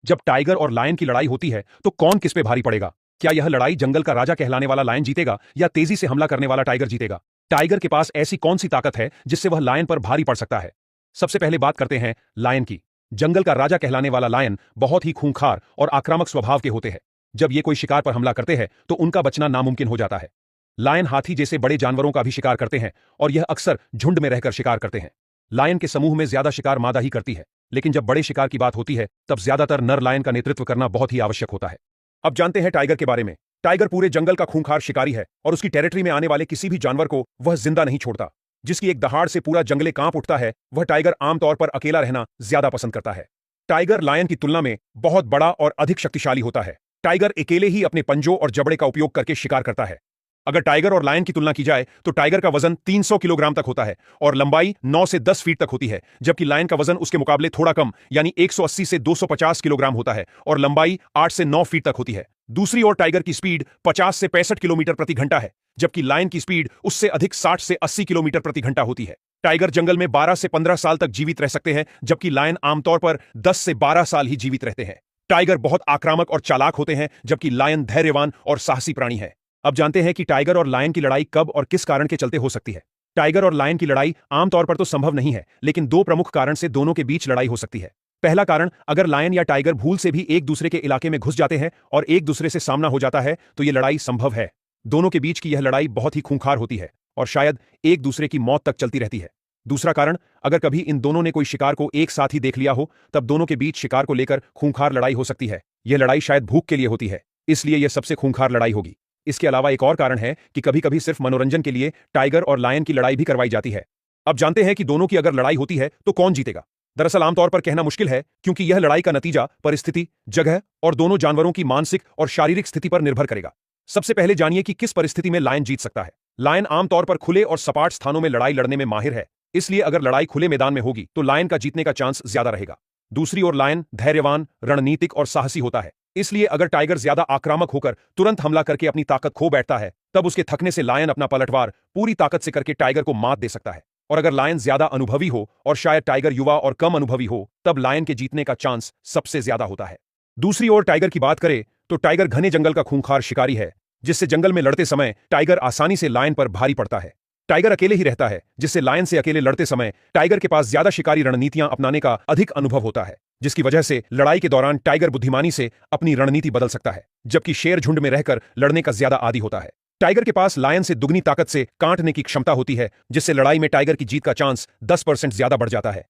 जब टाइगर और लायन की लड़ाई होती है तो कौन किस पे भारी पड़ेगा? क्या यह लड़ाई जंगल का राजा कहलाने वाला लायन जीतेगा या तेजी से हमला करने वाला टाइगर जीतेगा? टाइगर के पास ऐसी कौन सी ताकत है जिससे वह लायन पर भारी पड़ सकता है? सबसे पहले बात करते हैं लायन की। जंगल का राजा कहलाने वाला लायन बहुत ही खूंखार और आक्रामक स्वभाव के होते हैं। जब ये कोई शिकार पर हमला करते हैं तो उनका बचना नामुमकिन हो जाता है। लायन हाथी जैसे बड़े जानवरों का भी शिकार करते हैं और यह अक्सर झुंड में रहकर शिकार करते हैं। लायन के समूह में ज्यादा शिकार मादा ही करती है, लेकिन जब बड़े शिकार की बात होती है तब ज्यादातर नर लायन का नेतृत्व करना बहुत ही आवश्यक होता है। अब जानते हैं टाइगर के बारे में। टाइगर पूरे जंगल का खूंखार शिकारी है और उसकी टेरिटरी में आने वाले किसी भी जानवर को वह जिंदा नहीं छोड़ता। जिसकी एक दहाड़ से पूरा जंगले कांप उठता है, वह टाइगर आमतौर पर अकेला रहना ज्यादा पसंद करता है। टाइगर लायन की तुलना में बहुत बड़ा और अधिक शक्तिशाली होता है। टाइगर अकेले ही अपने पंजों और जबड़े का उपयोग करके शिकार करता है। अगर टाइगर और लायन की तुलना की जाए तो टाइगर का वजन 300 किलोग्राम तक होता है और लंबाई 9 से 10 फीट तक होती है, जबकि लायन का वजन उसके मुकाबले थोड़ा कम यानी 180 से 250 किलोग्राम होता है और लंबाई 8 से 9 फीट तक होती है। दूसरी ओर टाइगर की स्पीड 50 से 65 किलोमीटर प्रति घंटा है, जबकि लायन की स्पीड उससे अधिक 60 से 80 किलोमीटर प्रति घंटा होती है। टाइगर जंगल में 12 से 15 साल तक जीवित रह सकते हैं, जबकि लायन आमतौर पर 10 से 12 साल ही जीवित रहते हैं। टाइगर बहुत आक्रामक और चालाक होते हैं, जबकि लायन धैर्यवान और साहसी प्राणी है। अब जानते हैं कि टाइगर और लायन की लड़ाई कब और किस कारण के चलते हो सकती है। टाइगर और लायन की लड़ाई आमतौर पर तो संभव नहीं है, लेकिन दो प्रमुख कारण से दोनों के बीच लड़ाई हो सकती है। पहला कारण, अगर लायन या टाइगर भूल से भी एक दूसरे के इलाके में घुस जाते हैं और एक दूसरे से सामना हो जाता है तो यह लड़ाई संभव है। दोनों के बीच की यह लड़ाई बहुत ही खूंखार होती है और शायद एक दूसरे की मौत तक चलती रहती है। दूसरा कारण, अगर कभी इन दोनों ने कोई शिकार को एक साथ ही देख लिया हो तब दोनों के बीच शिकार को लेकर खूंखार लड़ाई हो सकती है। यह लड़ाई शायद भूख के लिए होती है, इसलिए यह सबसे खूंखार लड़ाई होगी। इसके अलावा एक और कारण है कि कभी कभी सिर्फ मनोरंजन के लिए टाइगर और लायन की लड़ाई भी करवाई जाती है। अब जानते हैं कि दोनों की अगर लड़ाई होती है तो कौन जीतेगा। दरअसल आमतौर पर कहना मुश्किल है, क्योंकि यह लड़ाई का नतीजा परिस्थिति, जगह और दोनों जानवरों की मानसिक और शारीरिक स्थिति पर निर्भर करेगा। सबसे पहले जानिए कि किस परिस्थिति में लायन जीत सकता है। लायन आमतौर पर खुले और सपाट स्थानों में लड़ाई लड़ने में माहिर है, इसलिए अगर लड़ाई खुले मैदान में होगी तो लायन का जीतने का चांस ज्यादा रहेगा। दूसरी ओर लायन धैर्यवान, रणनीतिक और साहसी होता है, इसलिए अगर टाइगर ज्यादा आक्रामक होकर तुरंत हमला करके अपनी ताकत खो बैठता है तब उसके थकने से लायन अपना पलटवार पूरी ताकत से करके टाइगर को मात दे सकता है। और अगर लायन ज्यादा अनुभवी हो और शायद टाइगर युवा और कम अनुभवी हो तब लायन के जीतने का चांस सबसे ज्यादा होता है। दूसरी ओर टाइगर की बात करें तो टाइगर घने जंगल का खूंखार शिकारी है, जिससे जंगल में लड़ते समय टाइगर आसानी से लायन पर भारी पड़ता है। टाइगर अकेले ही रहता है, जिससे लायन से अकेले लड़ते समय टाइगर के पास ज्यादा शिकारी रणनीतियां अपनाने का अधिक अनुभव होता है, जिसकी वजह से लड़ाई के दौरान टाइगर बुद्धिमानी से अपनी रणनीति बदल सकता है, जबकि शेर झुंड में रहकर लड़ने का ज्यादा आदी होता है। टाइगर के पास लायन से दुगनी ताकत से काटने की क्षमता होती है, जिससे लड़ाई में टाइगर की जीत का चांस 10% ज्यादा बढ़ जाता है।